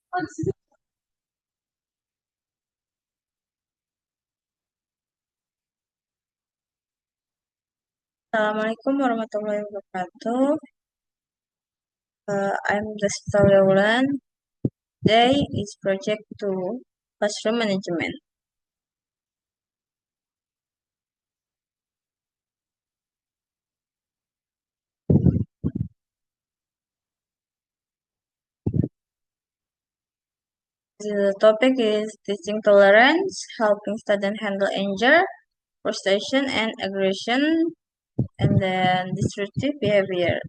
Assalamualaikum warahmatullahi wabarakatuh. I'm Desta Wulan. Today is Project 2, Classroom Management. The topic is Teaching Tolerance, Helping Students Handle Anger, Frustration, and Aggression, and then Destructive Behavior.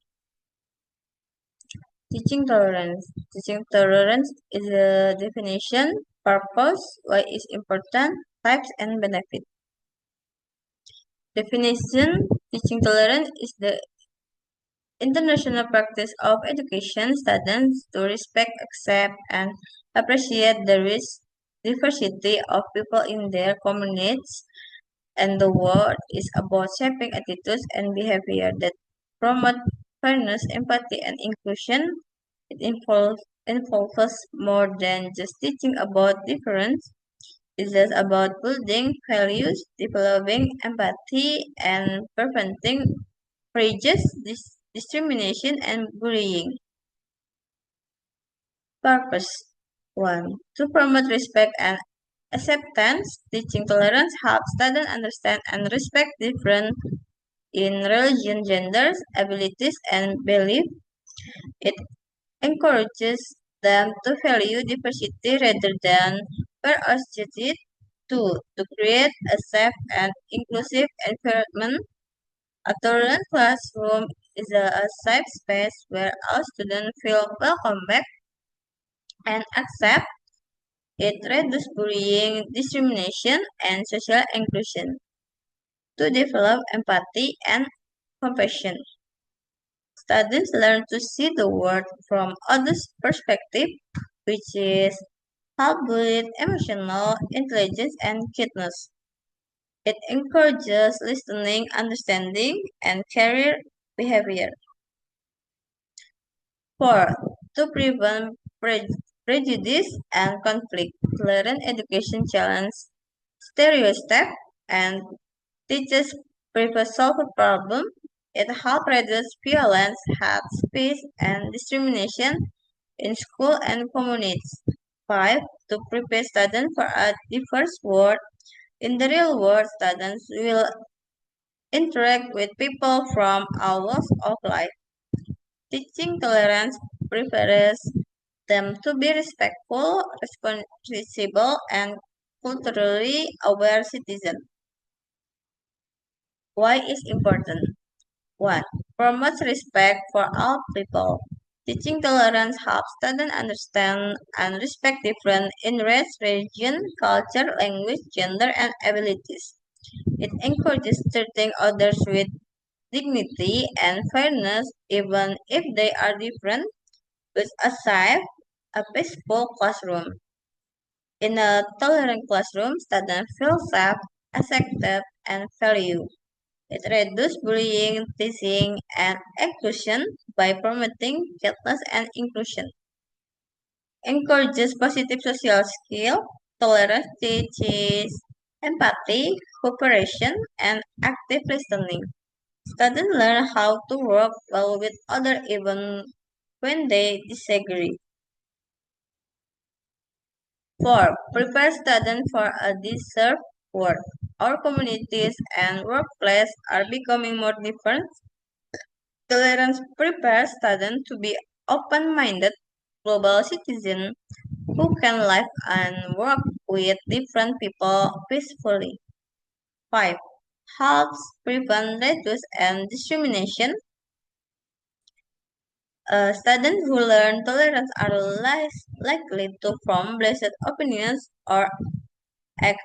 Teaching Tolerance. Teaching Tolerance is a definition, purpose, why it's important, types, and benefits. Definition: Teaching tolerance is the international practice of education students to respect, accept, and appreciate the rich diversity of people in their communities, and the world is about shaping attitudes and behavior that promote fairness, empathy, and inclusion. It involves more than just teaching about difference. It's just about building values, developing empathy, and preventing prejudice, discrimination, and bullying. Purpose 1. To promote respect and acceptance, teaching tolerance helps students understand and respect different in religion, genders, abilities, and belief. It encourages them to value diversity rather than ferocity. 2. To create a safe and inclusive environment. A tolerant classroom is a safe space where all students feel welcome back and accept. It reduces bullying, discrimination, and social inclusion. To develop empathy and compassion. Students learn to see the world from others' perspective, which is help build emotional intelligence and kindness. It encourages listening, understanding, and career behavior. 4. To prevent prejudice and conflict, tolerant education challenges stereotypes and teaches people solve a problem. It helps reduce violence, hate speech, and discrimination in school and communities. 5. To prepare students for a diverse world. In the real world, students will interact with people from all walks of life. Teaching tolerance prepares them to be respectful, responsible, and culturally aware citizens. Why is important? 1. Promotes respect for all people. Teaching tolerance helps students understand and respect different in race, religion, culture, language, gender, and abilities. It encourages treating others with dignity and fairness even if they are different, with a safe, a peaceful classroom. In a tolerant classroom, students feel safe, accepted, and valued. It reduces bullying, teasing, and exclusion by promoting kindness and inclusion. Encourages positive social skill. Tolerance teaches empathy, cooperation, and active listening. Students learn how to work well with others even when they disagree. 4. Prepare students for a deserved world. Our communities and workplaces are becoming more different. Tolerance prepares students to be open-minded global citizens who can live and work with different people peacefully. 5. Helps prevent prejudice and discrimination. Students who learn tolerance are less likely to form biased opinions or act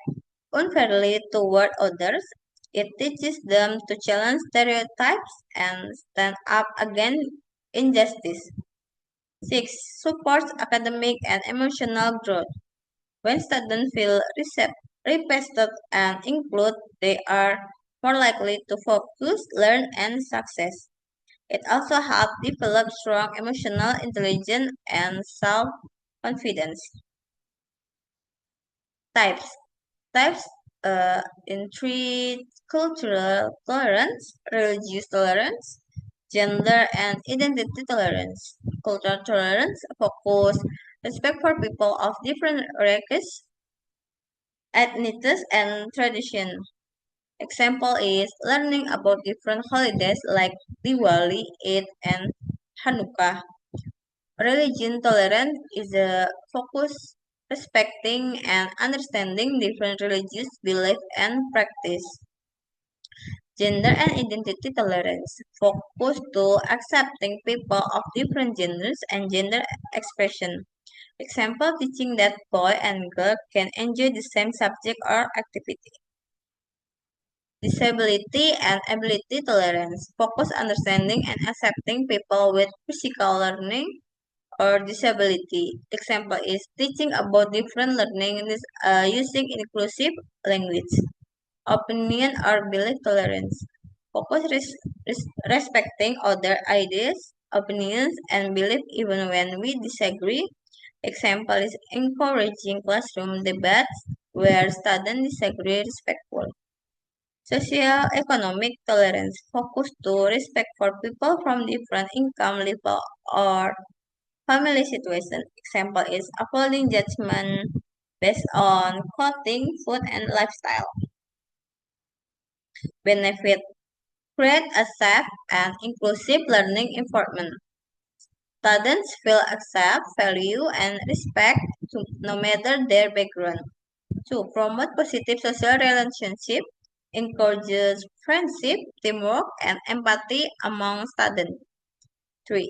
unfairly toward others. It teaches them to challenge stereotypes and stand up against injustice. 6. Supports academic and emotional growth. When students feel respected and included, they are more likely to focus, learn, and success. It also helps develop strong emotional intelligence and self confidence. Types. Types in three: cultural tolerance, religious tolerance, gender and identity tolerance. Cultural tolerance focus respect for people of different races, ethnicities, and tradition. Example is learning about different holidays like Diwali, Eid, and Hanukkah. Religion tolerance is a focus respecting and understanding different religious beliefs and practice. Gender and identity tolerance focus to accepting people of different genders and gender expression. Example teaching that boy and girl can enjoy the same subject or activity. Disability and ability tolerance focus understanding and accepting people with physical learning or disability. Example is teaching about different learning using inclusive language. Opinion or belief tolerance. Focus respecting other ideas, opinions, and belief even when we disagree. Example is encouraging classroom debates where students disagree respectful. Socio-economic tolerance focus to respect for people from different income level or family situation. Example is avoiding judgment based on clothing, food, and lifestyle. Benefit: create a safe and inclusive learning environment. Students feel accept, value, and respect no matter their background. 2. Promote positive social relationship, encourages friendship, teamwork, and empathy among students. 3.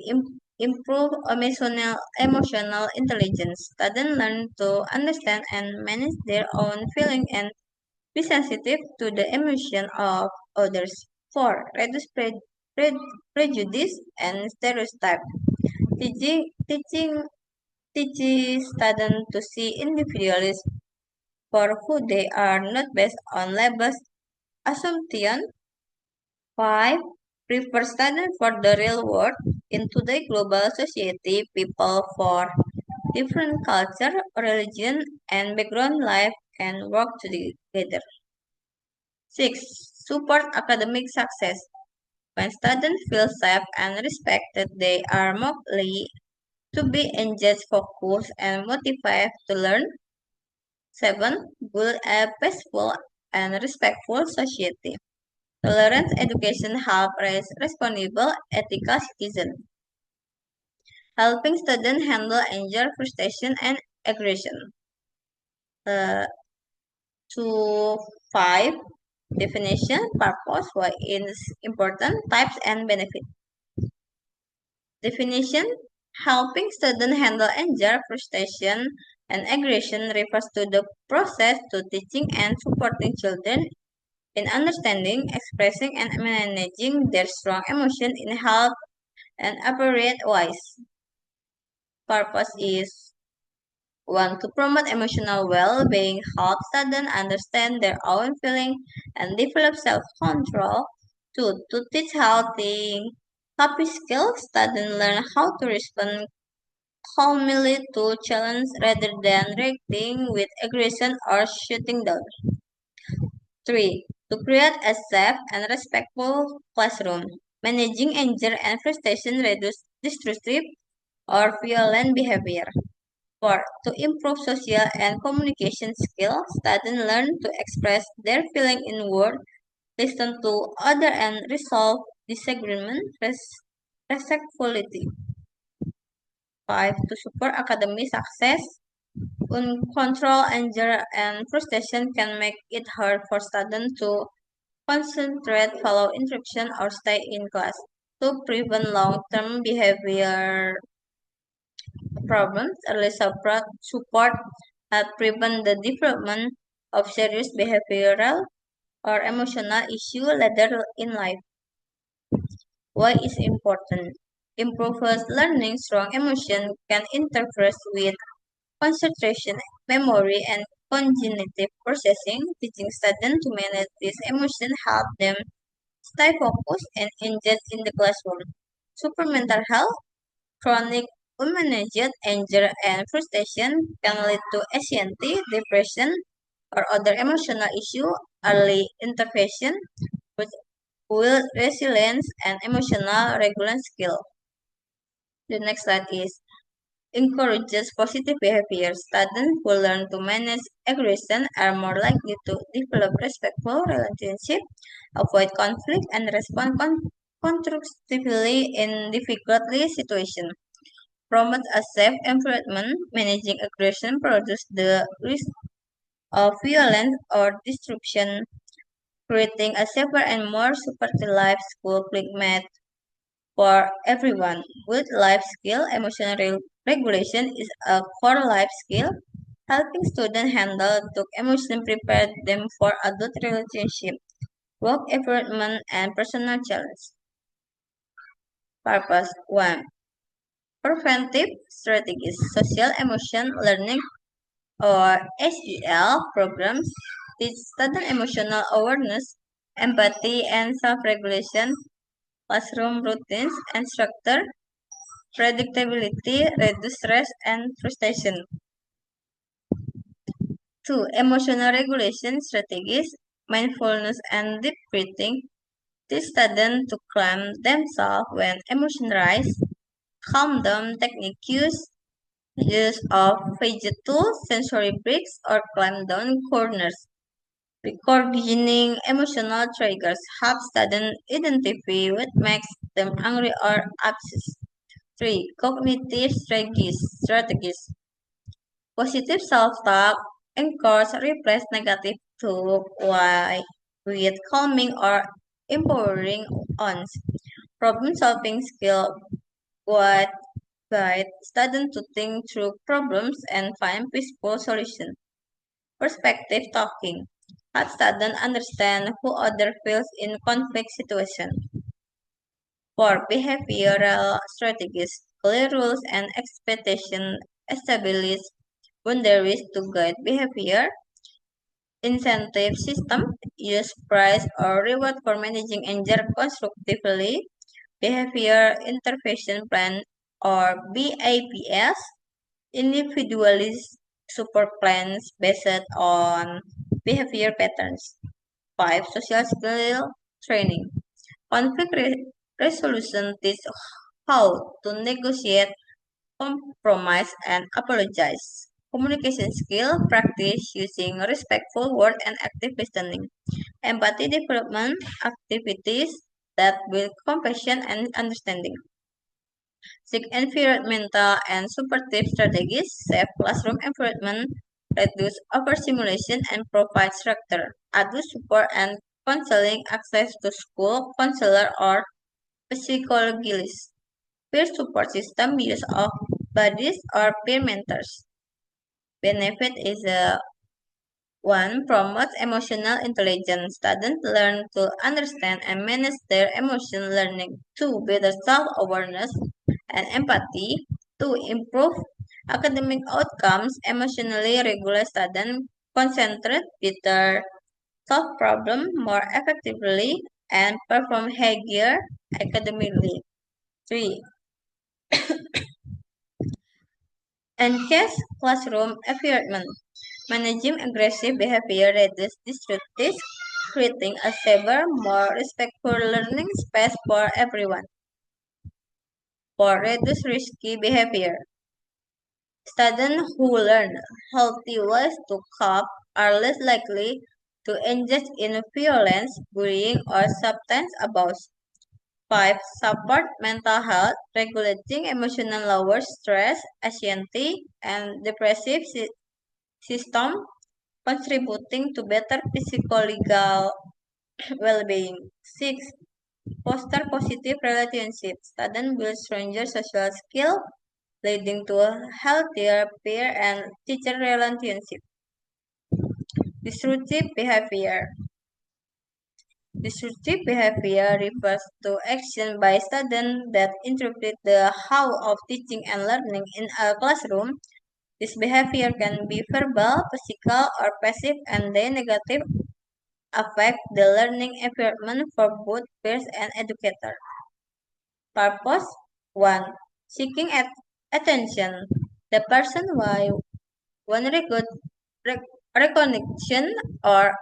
Improve emotional intelligence. Students learn to understand and manage their own feelings and be sensitive to the emotion of others. 4. Reduce prejudice and stereotype. Teaching teaches students to see individuals for who they are, not based on labels, assumption. 5. Prepare students for the real world. In today's global society, people for different culture, religion, and background life and work together. 6. Support academic success. When students feel safe and respected, they are more likely to be engaged, focused, and motivated to learn. 7. Build a peaceful and respectful society. Tolerance education helps raise responsible, ethical citizens, helping students handle anger, frustration, and aggression. Uh, to 5. Definition, purpose, why it is important, types, and benefits. Definition: helping students handle anger, frustration, and aggression refers to the process to teaching and supporting children in understanding, expressing, and managing their strong emotion in health and appropriate ways. Purpose is 1. To promote emotional well-being, help students understand their own feelings and develop self-control. 2. To teach happy skills, students learn how to respond calmly to challenge rather than reacting with aggression or shutting down. 3. To create a safe and respectful classroom. Managing anger and frustration reduce destructive or violent behavior. 4. To improve social and communication skills, students learn to express their feelings in words, listen to others, and resolve disagreement respectfully. 5. To support academic success, uncontrolled anger and frustration can make it hard for students to concentrate, follow instruction, or stay in class. To prevent long-term behavior problems, early support help prevent the development of serious behavioral or emotional issues later in life. Why is important? Improves learning. Strong emotion can interfere with concentration, memory, and cognitive processing. Teaching students to manage these emotions help them stay focused and engaged in the classroom. Super mental health, chronic unmanaged anger and frustration can lead to anxiety, depression, or other emotional issue. Early intervention with build resilience and emotional regulation skill. The next slide is encourages positive behavior. Students who learn to manage aggression are more likely to develop respectful relationships, avoid conflict, and respond constructively in difficult situations. Promote a safe environment. Managing aggression produces the risk of violence or destruction, creating a safer and more supportive life school climate for everyone. Good life skill, emotional regulation is a core life skill. Helping students handle tough emotions prepare them for adult relationship, work environment, and personal challenge. Purpose 1. Preventive strategies. Social emotion learning or SEL programs teach students emotional awareness, empathy, and self-regulation. Classroom routines and structure predictability, reduce stress and frustration. 2. Emotional regulation strategies, mindfulness and deep breathing. Teach students to calm themselves when emotions rise. Calm down technique use of fidget tools, sensory breaks, or climb down corners. Recording emotional triggers help students identify what makes them angry or upset. 3. Cognitive strategies. Positive self-talk encourages replace negative thought with calming or empowering ones. Problem-solving skill what guide students to think through problems and find peaceful solutions. Perspective talking helps students understand who other feels in conflict situations. For behavioral strategies, clear rules and expectation establish boundaries to guide behavior. Incentive system use prize or reward for managing anger constructively. Behavior intervention plan or BAPS individualized support plans based on behavior patterns. 5. Social skill training. Conflict resolution teach how to negotiate, compromise, and apologize. Communication skill practice using respectful words and active listening. Empathy development activities that build compassion and understanding. Seek environmental and supportive strategies, safe classroom environment, reduce overstimulation, and provide structure, adult support, and counseling access to school counselor or psychologist. Peer support system use of buddies or peer mentors. Benefit is a 1. Promotes emotional intelligence. Students learn to understand and manage their emotion learning. 2. Better self-awareness and empathy. 2. Improve academic outcomes. Emotionally regulate students. Concentrate better, solve problem more effectively, and perform higher academically. 3. Enhance classroom environment. Managing aggressive behavior reduces disruptive, creating a safer, more respectful learning space for everyone. 4. Reduce risky behavior. Students who learn healthy ways to cope are less likely to engage in violence, bullying, or substance abuse. 5. Support mental health. Regulating emotional lowers stress, anxiety, and depressive system, contributing to better psychological well-being. 6. Foster positive relationships. Students build stronger social skills, leading to a healthier peer and teacher relationship. Disruptive behavior. Disruptive behavior refers to action by students that interpret the how of teaching and learning in a classroom. This behavior can be verbal, physical, or passive, and they negative affect the learning environment for both peers and educators. Purpose 1. Seeking Attention. The person why one rec- recognition or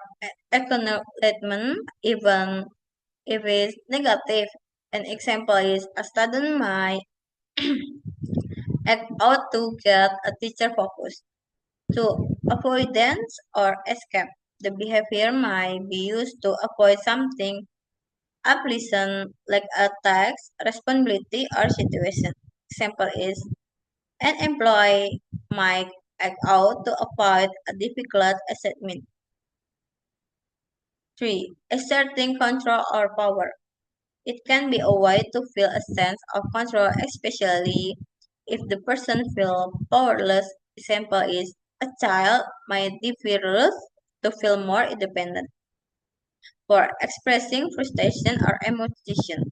acknowledgement, even if it's negative. An example is a student might act out to get a teacher focused. To avoidance or escape. The behavior might be used to avoid something unpleasant like a task, responsibility, or situation. Example is an employee might act out to avoid a difficult assignment. 3. Asserting control or power. It can be a way to feel a sense of control, especially if the person feels powerless. Example is a child might develop to feel more independent. For expressing frustration or emotion.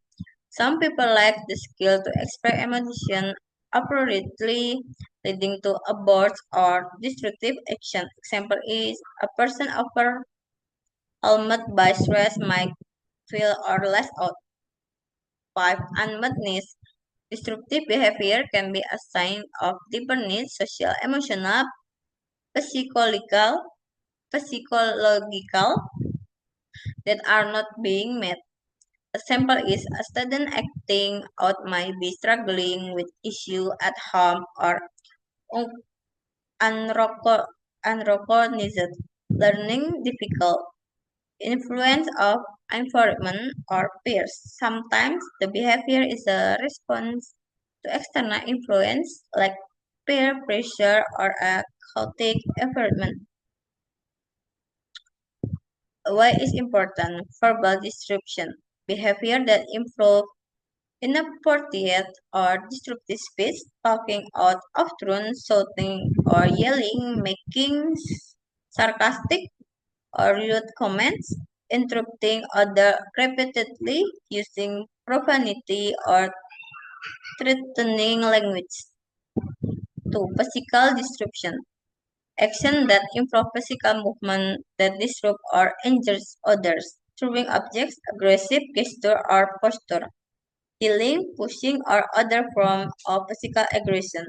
Some people lack the skill to express emotion appropriately, leading to aborts or destructive action. Example is a person overwhelmed by stress might feel or less out. 5. Unmet needs. Destructive behavior can be a sign of deeper needs, social, emotional, psychological, psychological that are not being met. A sample is a student acting out might be struggling with issue at home or un- unrecognized learning difficult. Influence of environment or peers. Sometimes the behavior is a response to external influence like peer pressure or a chaotic environment. Why is important? Verbal disruption. Behavior that improve inappropriate or disruptive speech, talking out of turn, shouting or yelling, making sarcastic or rude comments, interrupting others repeatedly, using profanity or threatening language. 2. Physical disruption. Action that improve physical movement that disrupt or injures others, throwing objects, aggressive gesture or posture, killing, pushing, or other form of physical aggression,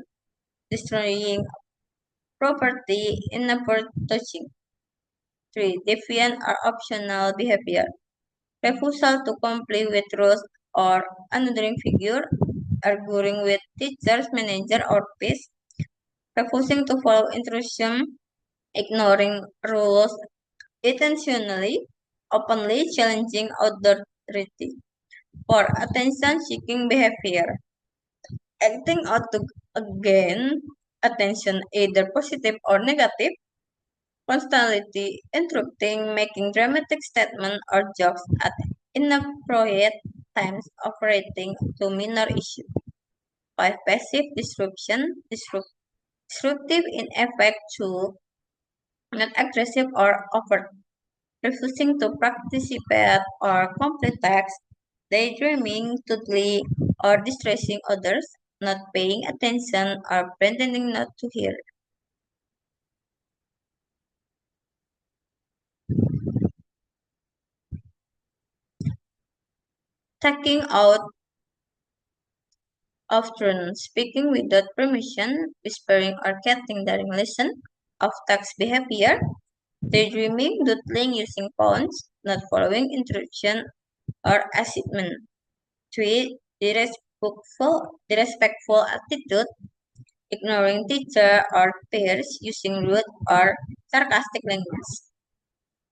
destroying property, inappropriate touching. 3. Defiant or optional behavior. Refusal to comply with rules or another figure, arguing with teachers, manager, or peers, refusing to follow instructions, ignoring rules intentionally, openly challenging authority. 4. Attention-seeking behavior. Acting out to gain attention, either positive or negative, constantly interrupting, making dramatic statements or jokes at inappropriate times, operating to minor issues. 5. Passive disruption, disruptive in effect to not aggressive or overt, refusing to participate or complete tasks, daydreaming, totally or distressing others, not paying attention or pretending not to hear. Taking out of turn, speaking without permission, whispering or cutting during lesson, off task behavior, daydreaming, doodling using phones, not following instruction or assignment. 3. Disrespectful attitude, ignoring teacher or peers, using rude or sarcastic language.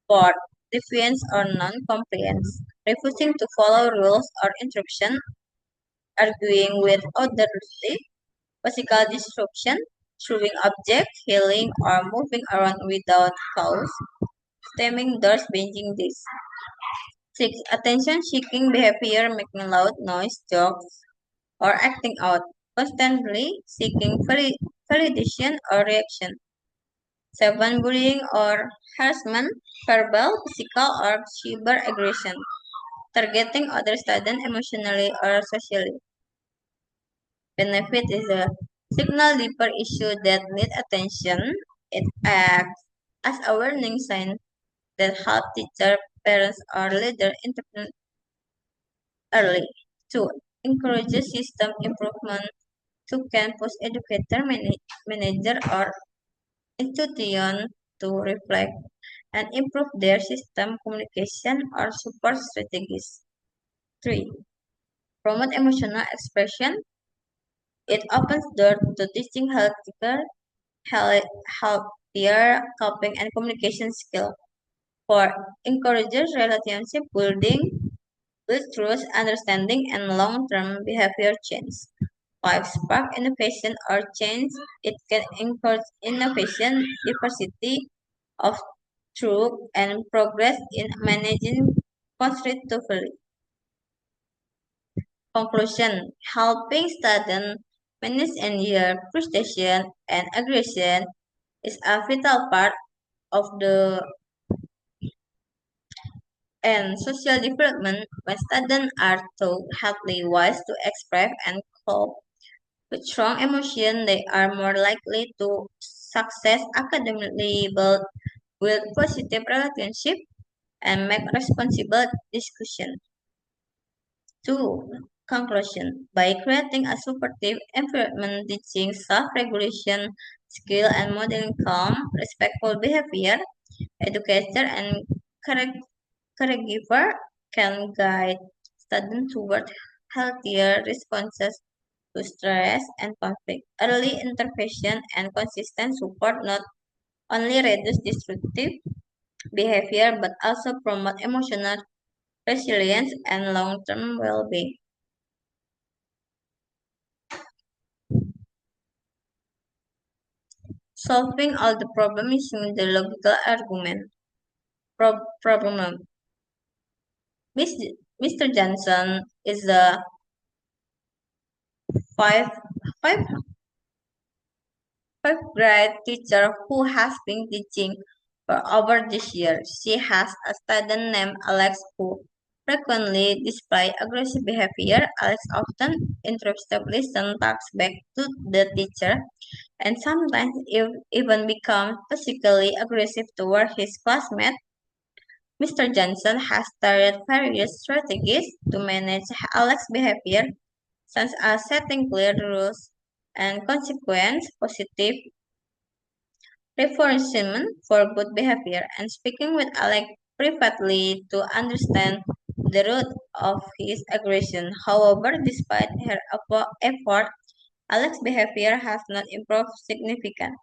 4. Defiance or non-compliance, refusing to follow rules or instruction, arguing with authority, physical disruption, throwing objects, healing, or moving around without cause, stemming doors, binging this. 6. Attention-seeking behavior, making loud noise, jokes, or acting out, constantly seeking validation or reaction. 7. Bullying or harassment, verbal, physical, or cyber aggression, targeting other students emotionally or socially. Benefit is a signal deeper issue that need attention. It acts as a warning sign that help teacher, parents, or leader intervene early. 2. Encourages system improvement. to can push educator, manager, or institution to reflect and improve their system communication or support strategies. 3. Promote emotional expression. It opens door to teaching healthier coping and communication skill. 4. Encourages relationship building with trust, understanding, and long-term behavior change. 5. Spark innovation or change. It can encourage innovation, diversity of truth, and progress in managing constructively. Conclusion. Helping students manage anger, frustration, and aggression is a vital part of the and social development when students are taught healthy ways to express and cope with strong emotion, they are more likely to success academically, build with positive relationship, and make responsible discussion. 2. Conclusion. By creating a supportive environment teaching self-regulation skill and modeling calm, respectful behavior, educator and caregiver can guide students toward healthier responses to stress and conflict. Early intervention and consistent support not only reduce destructive behavior but also promote emotional resilience and long-term well-being. Solving all the problem using the logical argument. Problem. Mr. Johnson is a five, five, fifth grade teacher who has been teaching for over this year. She has a student named Alex who frequently display aggressive behavior. Alex often interrupts the lesson, talks back to the teacher, and sometimes even becomes physically aggressive toward his classmates. Mr. Johnson has started various strategies to manage Alex's behavior, such as setting clear rules and consequence, positive reinforcement for good behavior, and speaking with Alex privately to understand the root of his aggression. However, despite her effort, Alex's behavior has not improved significantly.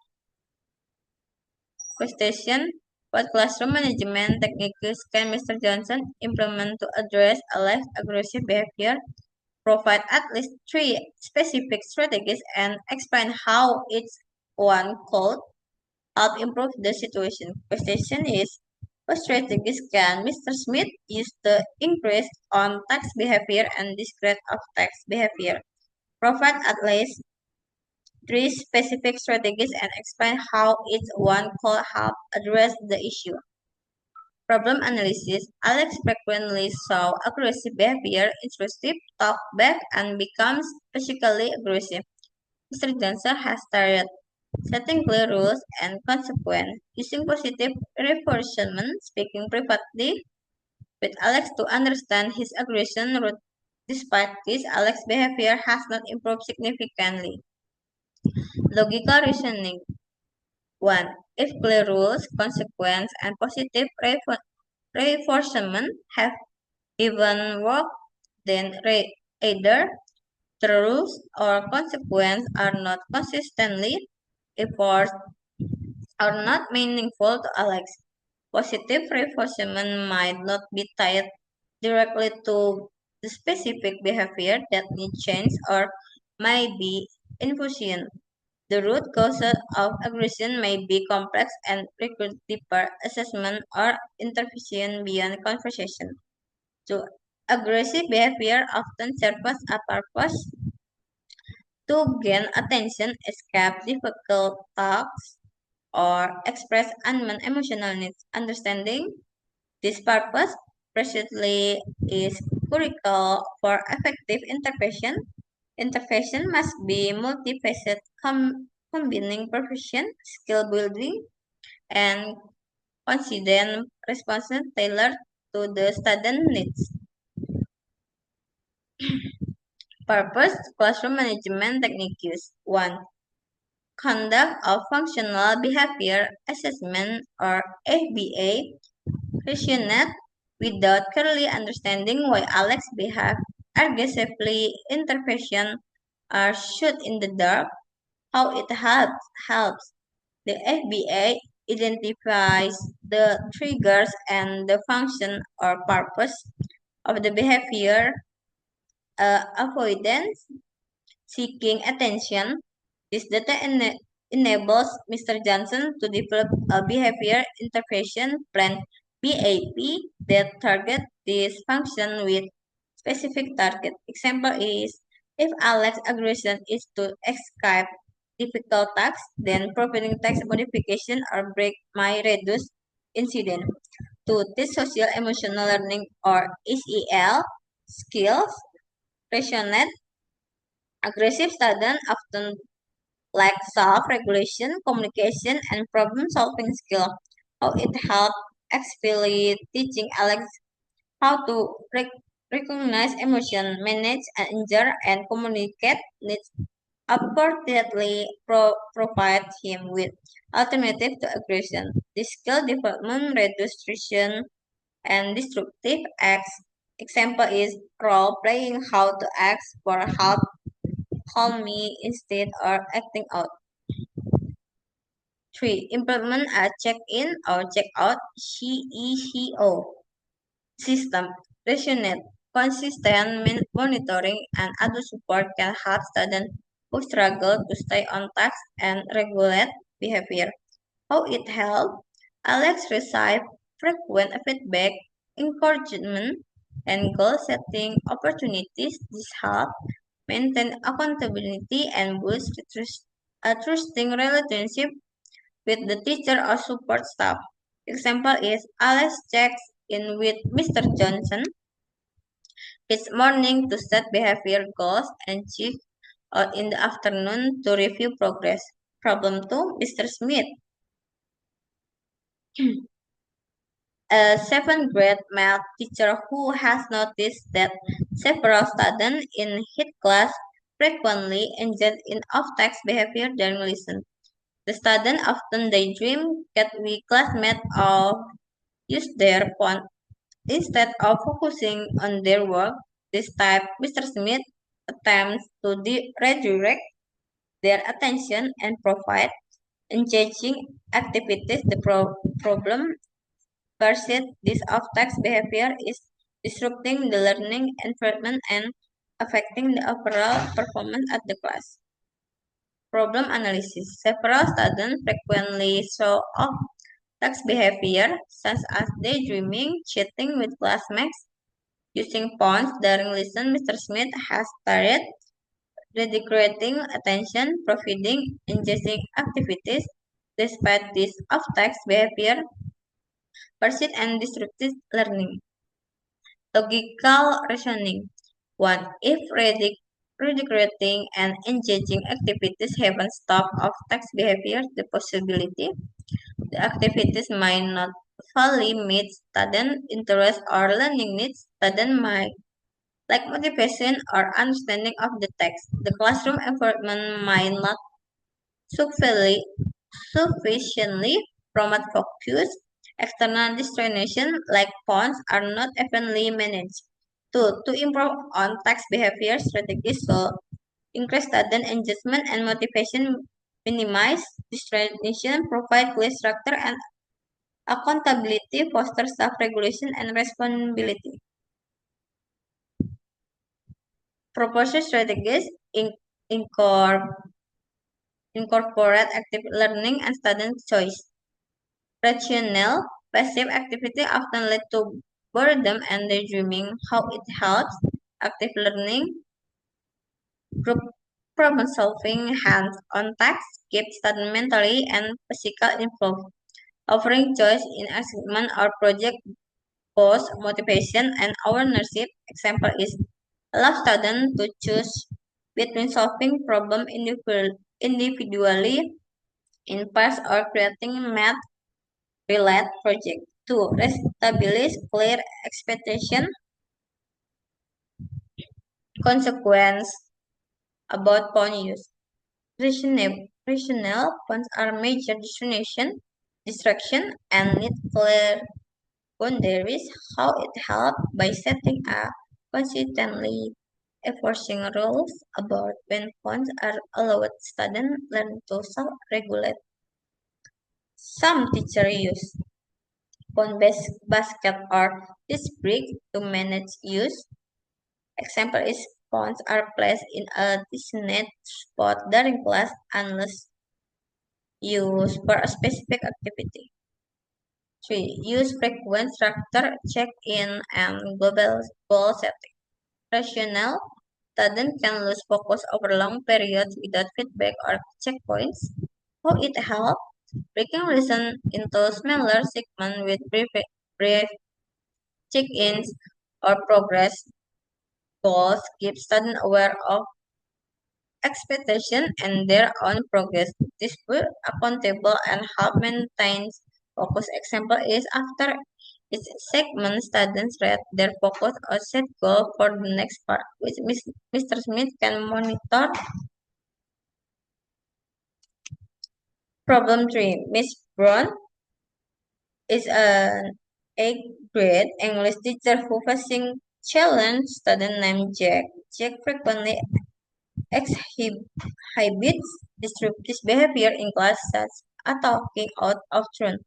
Question: what classroom management techniques can Mr. Johnson implement to address Alex's aggressive behavior? Provide at least three specific strategies and explain how each one could help improve the situation. Question is, what strategies can Mr. Smith use to increase on tax behavior and discredit of tax behavior? Provide at least three specific strategies and explain how each one could help address the issue. Problem analysis. Alex frequently saw aggressive behavior, intrusive, talk back, and becomes physically aggressive. Mr. Johnson has started setting clear rules and consequences, using positive reinforcement, speaking privately with Alex to understand his aggression route. Despite this, Alex's behavior has not improved significantly. Logical reasoning. 1. If clear rules, consequence, and positive reinforcement have even worked, then either the rules or consequence are not consistently enforced or not meaningful to Alex. Positive reinforcement might not be tied directly to the specific behavior that needs change or may be infusion. The root causes of aggression may be complex and require deeper assessment or intervention beyond conversation. 2. Aggressive behavior often serves a purpose to gain attention, escape difficult tasks, or express unmet emotional needs. Understanding this purpose precisely is critical for effective intervention. Intervention must be multifaceted, combining profession, skill building, and consistent responses tailored to the student needs. Purpose classroom management techniques. 1. Conduct of functional behavior assessment or FBA. Questioned without clearly understanding why Alex behaved aggressively, intervention or shoot in the dark. How it helps. The FBA identifies the triggers and the function or purpose of the behavior, avoidance, seeking attention. This data enables Mr. Johnson to develop a behavior intervention plan BAP that target this function with specific target. Example is if Alex aggression is to escape difficult tasks, then providing task modification or break my reduce incident. To teach social emotional learning or SEL skills, rationale aggressive students often lack self-regulation, communication, and problem-solving skill. How it helped explicitly teaching Alex how to recognize emotion, manage anger, and communicate needs appropriately provide him with alternative to aggression. This skill development reduces friction and destructive acts. Example is role playing how to ask for help, call me instead or acting out. 3. Implement a check-in or check-out CECO system. Rationale, consistent monitoring, and adult support can help students who struggle to stay on task and regulate behavior. How it helps? Alex received frequent feedback, encouragement, and goal-setting opportunities. This help maintain accountability and boost a trusting relationship with the teacher or support staff. Example is Alex checks in with Mr. Johnson each morning to set behavior goals and check out in the afternoon to review progress. Problem 2, Mr. Smith. A seventh grade math teacher who has noticed that several students in his class frequently engage in off-task behavior during lesson. The students often daydream, get with classmates, or use their phone instead of focusing on their work. This time, Mr. Smith attempts to redirect their attention and provide engaging activities. The problem persists. This off-task behavior is disrupting the learning environment and affecting the overall performance at the class. Problem analysis. Several students frequently show off-task behavior, such as daydreaming, cheating with classmates, using phones during lesson. Mr. Smith has started redirecting attention, providing engaging activities. Despite this off-task behavior, persist and disruptive learning. Logical reasoning. 1. If redirecting and engaging activities haven't stopped off-task behavior, the possibility the activities might not fully meet student interest or learning needs. Student might lack motivation or understanding of the text. The classroom environment might not sufficiently, sufficiently promote focus. External distraction like phones are not evenly managed. 2. To improve on task behavior strategies so increase student engagement and motivation, minimize distraction, provide clear structure and accountability, foster self-regulation and responsibility. Proposed strategies incorporate active learning and student choice. Rational, passive activity often lead to boredom and daydreaming. How it helps? Active learning, group problem solving, hands-on tasks, keep student mentally and physically involved. Offering choice in assignment or project boosts motivation and ownership. Example is allow students to choose between solving problem individually in parts or creating math related project. 2. Establish clear expectation. Consequence about phone use. Rational phones are major distraction and need clear boundaries. How it helps by setting a consistently enforcing rules about when phones are allowed. Students learn to self-regulate. Some teachers use phone basket or disk brick to manage use. Example is phones are placed in a designated spot during class unless used for a specific activity. 3. Use frequent structure, check-in, and global goal setting. Rational students can lose focus over long periods without feedback or checkpoints. How it helps? Breaking lesson into smaller segments with brief check-ins or progress goals keep students aware of expectation and their own progress. This will accountable and help maintain focus. Example is after each segment, students rate their focus or set goal for the next part, which Mr. Smith can monitor. Problem 3. Miss Brown is an 8th grade English teacher who facing challenge student named Jack. Jack frequently exhibits disruptive behavior in class such as talking out of turn,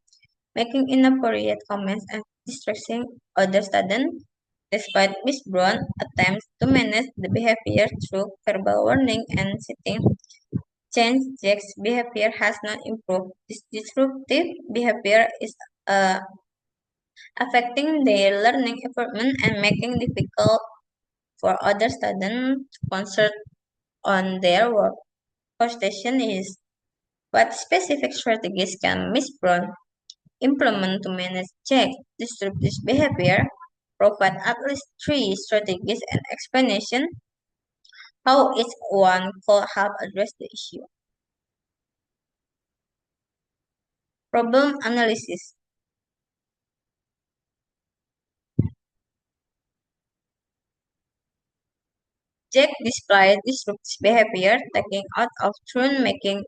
making inappropriate comments and distracting other students. Despite Miss Brown attempts to manage the behavior through verbal warning and setting change, Jack's behavior has not improved. This disruptive behavior is uh, affecting their learning environment and making difficult for other students to concentrate on their work. Question is, what specific strategies can Miss Brown implement to manage Jack's disruptive behavior? Provide at least three strategies and explanation how each one could help address the issue. Problem analysis. Jack displayed disruptive behavior, taking out of turn, making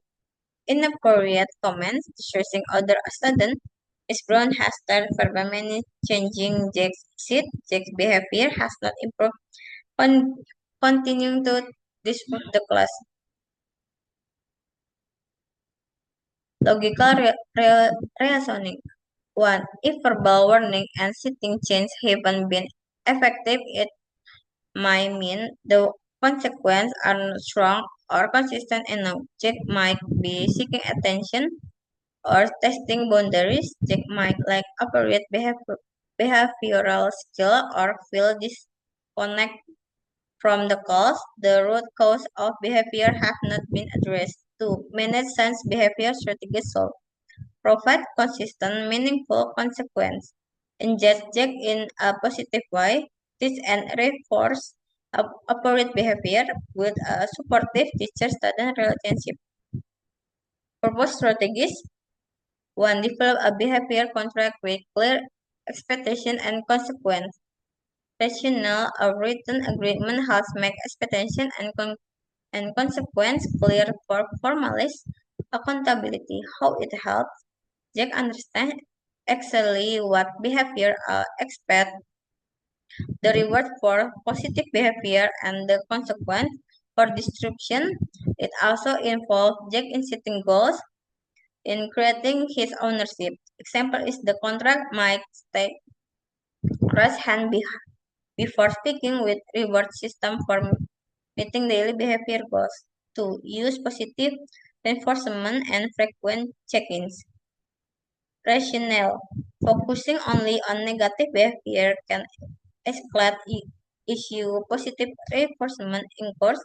inappropriate comments, distressing other students. Miss Brown has started permanently changing Jack's seat. Jack's behavior has not improved, con- continuing to disrupt the class. Logical reasoning. 1. If verbal warning and sitting change haven't been effective, it might mean the consequences are not strong or consistent enough. Jack might be seeking attention or testing boundaries. Jack might lack appropriate behavioral skill or feel disconnect from the cause. The root cause of behavior have not been addressed. 2. Manage sense behavior strategies solve. Provide consistent, meaningful consequence. Engage Jack in a positive way. Teach and reinforce appropriate behavior with a supportive teacher-student relationship. Purpose strategies. 1. Develop a behavior contract with clear expectation and consequence. Rational or written agreement helps make expectation and consequence clear for formalize accountability. How it helps Jack understand exactly what behavior expect, the reward for positive behavior, and the consequence for disruption. It also involves Jack in setting goals, in creating his ownership. Example is the contract might state raise hand before speaking with reward system for meeting daily behavior goals. 2. Use positive reinforcement and frequent check-ins. Rationale. Focusing only on negative behavior can escalate issue. Positive reinforcement encourages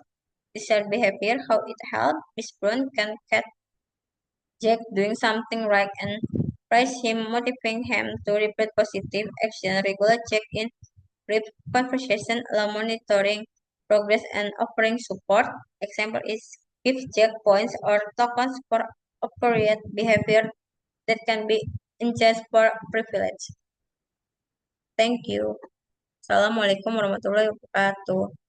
desired behavior. How it helps Miss Brown can catch Jack doing something right and praise him, motivating him to repeat positive action. Regular check-in, brief conversation, allow monitoring progress and offering support. Example is give Jack points or tokens for appropriate behavior that can be exchanged for privilege. Thank you. Assalamualaikum warahmatullahi wabarakatuh.